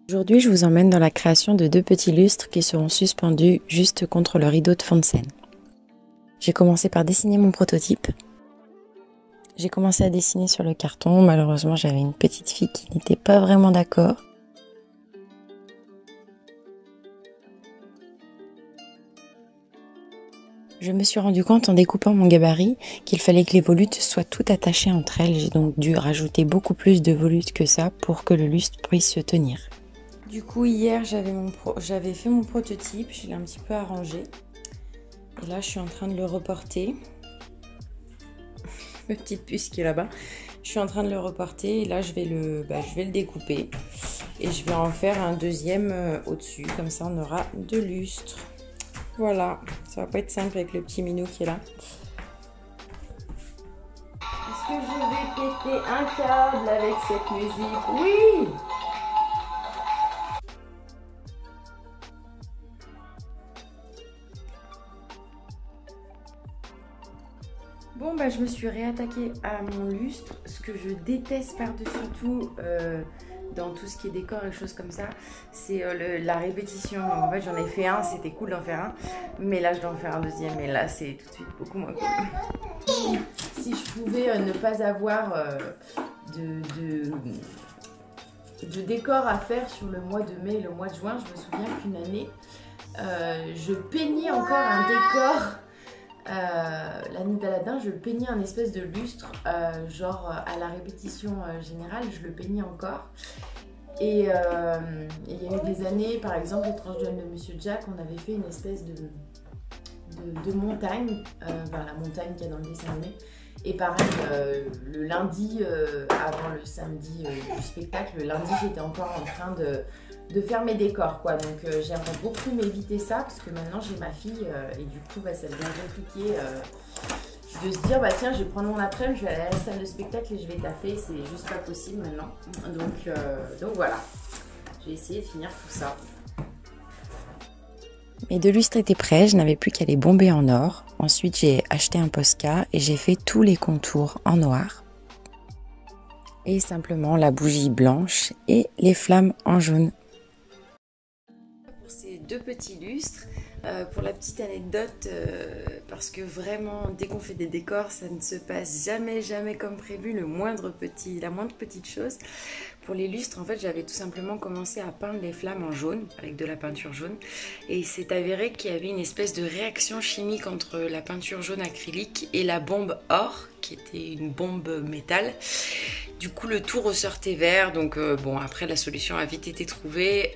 Aujourd'hui, je vous emmène dans la création de deux petits lustres qui seront suspendus juste contre le rideau de fond de scène. J'ai commencé par dessiner mon prototype. J'ai commencé à dessiner sur le carton. Malheureusement, j'avais une petite fille qui n'était pas vraiment d'accord. Je me suis rendu compte en découpant mon gabarit qu'il fallait que les volutes soient toutes attachées entre elles. J'ai donc dû rajouter beaucoup plus de volutes que ça pour que le lustre puisse se tenir. Du coup, hier, j'avais fait mon prototype, je l'ai un petit peu arrangé. Et là, je suis en train de le reporter. Ma petite puce qui est là-bas. Je suis en train de le reporter et là, je vais le découper. Et je vais en faire un deuxième au-dessus. Comme ça, on aura deux lustres. Voilà, ça va pas être simple avec le petit minou qui est là. Est-ce que je vais péter un câble avec cette musique? Oui! Bon, bah, je me suis réattaquée à mon lustre. Ce que je déteste par-dessus tout dans tout ce qui est décor et choses comme ça, c'est la répétition. En fait, j'en ai fait un, c'était cool d'en faire un. Mais là, je dois en faire un deuxième. Et là, c'est tout de suite beaucoup moins cool. Si je pouvais ne pas avoir de décor à faire sur le mois de mai et le mois de juin, je me souviens qu'une année, je peignais encore un décor. L'année d'Aladin, je peignais un espèce de lustre, genre à la répétition générale, je le peignais encore. Et il y a eu des années, par exemple, l'étrange Noël de Monsieur Jack, on avait fait une espèce de montagne, vers la montagne qu'il y a dans le dessin animé. Et pareil, le lundi, avant le samedi du spectacle, le lundi, j'étais encore en train de faire mes décors, quoi. Donc j'aimerais beaucoup m'éviter ça parce que maintenant j'ai ma fille et du coup ça devient compliqué de se dire bah tiens, je vais prendre mon après-midi, je vais aller à la salle de spectacle et je vais taffer, c'est juste pas possible maintenant. Donc voilà, j'ai essayé de finir tout ça. Mes deux lustres étaient prêts, je n'avais plus qu'à les bomber en or. Ensuite j'ai acheté un Posca et j'ai fait tous les contours en noir. Et simplement la bougie blanche et les flammes en jaune. Pour ces deux petits lustres, pour la petite anecdote, parce que vraiment dès qu'on fait des décors ça ne se passe jamais comme prévu, la moindre petite chose. Pour les lustres, en fait, j'avais tout simplement commencé à peindre les flammes en jaune, avec de la peinture jaune. Et il s'est avéré qu'il y avait une espèce de réaction chimique entre la peinture jaune acrylique et la bombe or, qui était une bombe métal. Du coup, le tout ressortait vert. Donc, bon, après, la solution a vite été trouvée.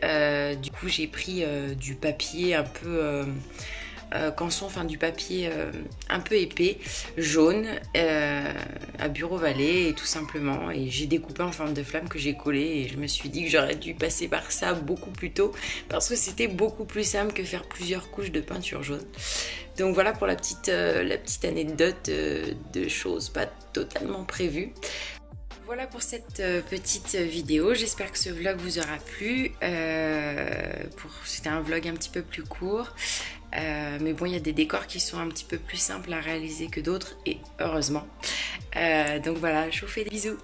Du coup, j'ai pris du papier un peu... canson, enfin du papier un peu épais, jaune, à bureau vallée et tout simplement, et j'ai découpé en forme de flamme que j'ai collé et je me suis dit que j'aurais dû passer par ça beaucoup plus tôt parce que c'était beaucoup plus simple que faire plusieurs couches de peinture jaune. Donc voilà pour la petite anecdote de choses pas totalement prévues. Voilà pour cette petite vidéo, j'espère que ce vlog vous aura plu. C'était un vlog un petit peu plus court. Mais bon, il y a des décors qui sont un petit peu plus simples à réaliser que d'autres et heureusement. Donc voilà, je vous fais des bisous.